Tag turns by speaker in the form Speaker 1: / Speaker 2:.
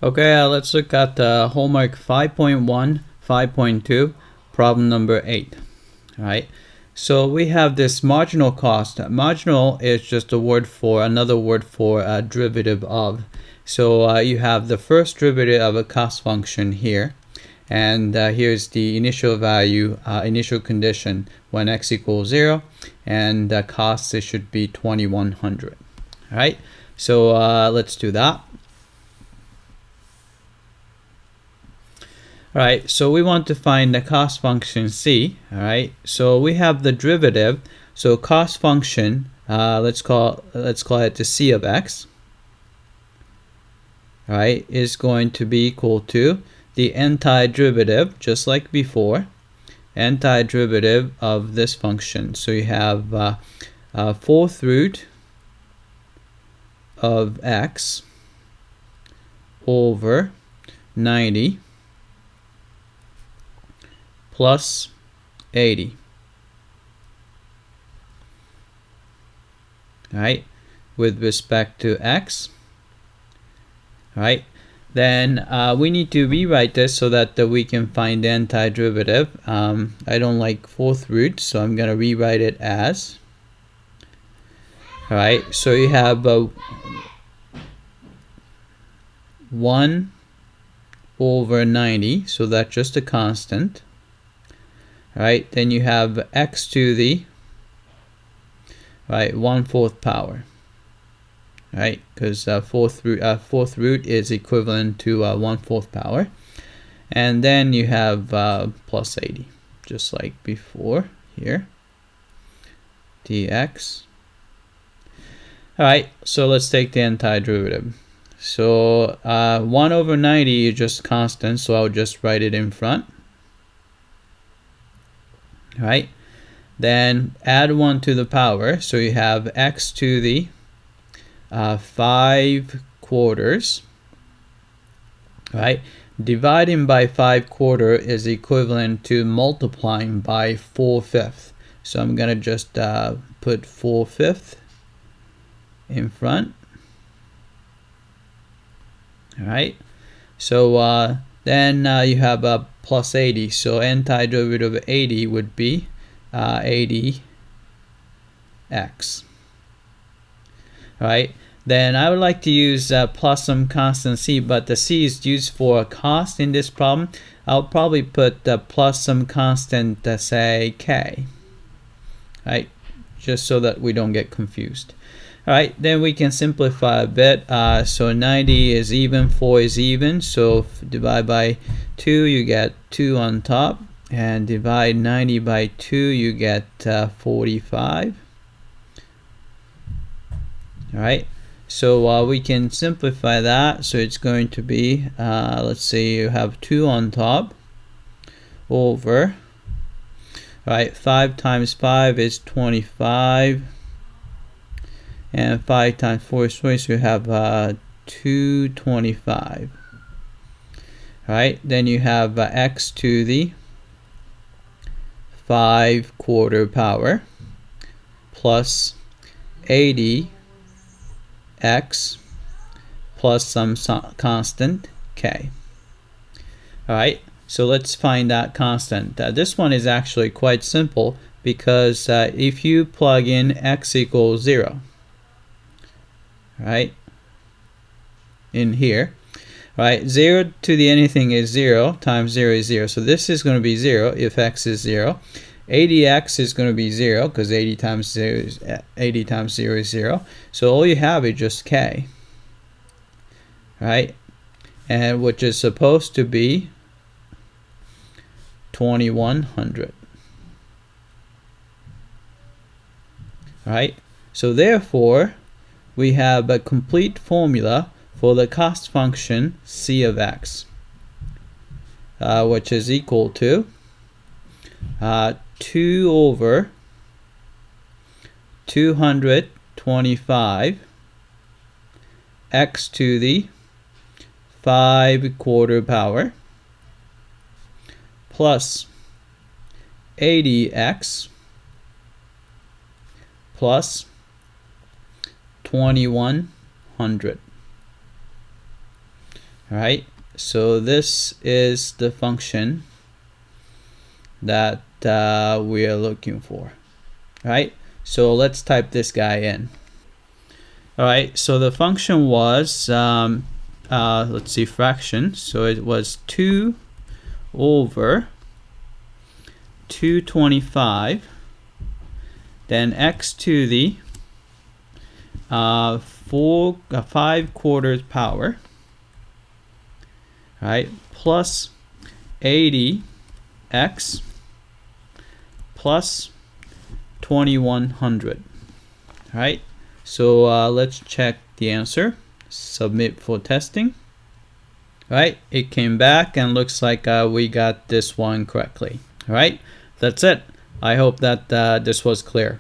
Speaker 1: Okay, let's look at homework 5.1, 5.2, problem number 8. All right. So we have this marginal cost. Marginal is just another word for a derivative of. So you have the first derivative of a cost function here. And here's the initial value, initial condition when x equals 0. And the cost, it should be 2100. All right. So let's do that. Alright, so we want to find the cost function c. Alright, so we have the derivative. So cost function, let's call it the c of x. Alright, is going to be equal to the antiderivative, just like before, antiderivative of this function. So you have fourth root of x over 90 plus 80. Right, with respect to x. Right, then we need to rewrite this so that we can find the antiderivative. I don't like fourth root, so I'm going to rewrite it as. Alright, so you have 1 over 90, so that's just a constant. Right, then you have x to the 1/4 power. Right, because fourth root is equivalent to 1/4 power, and then you have plus 80, just like before here. Dx. All right, so let's take the antiderivative. So 1 over 90 is just constant, so I'll just write it in front. Right, then add 1 to the power, so you have x to the 5/4. Right, dividing by 5/4 is equivalent to multiplying by 4/5. So I'm gonna just put 4/5 in front. All right, so then you have a plus 80, so antiderivative of 80 would be 80x. Alright, then I would like to use plus some constant c, but the c is used for a cost in this problem. I'll probably put plus some constant, say k. Right, just so that we don't get confused. Alright, then we can simplify a bit. So 90 is even, 4 is even, so divide by 2, you get 2 on top, and divide 90 by 2, you get 45. Alright, so we can simplify that, so it's going to be, let's say you have 2 on top, over, right, 5 times 5 is 25, and 5 times 4 is 20, so you have 225. Alright, then you have x to the 5/4 power plus 80x plus some constant k. Alright, so let's find that constant. This one is actually quite simple, because if you plug in x equals 0, right, in here, right, 0 to the anything is 0, times 0 is 0, so this is going to be 0 if x is 0. 80x is going to be 0, because 80 times 0 is 0, so all you have is just k, right, and which is supposed to be 2100. Right, so therefore we have a complete formula for the cost function c of x, which is equal to 2 over 225 x to the 5/4 power plus 80x plus 2100. All right, so this is the function that we are looking for. All right, so let's type this guy in. All right, so the function was, let's see, fraction. So it was 2 over 225, then x to the 5/4 power, right, plus 80x plus 2100. Right, so let's check the answer. Submit for testing. Right, it came back and looks like we got this one correctly. All right, that's it. I hope that this was clear.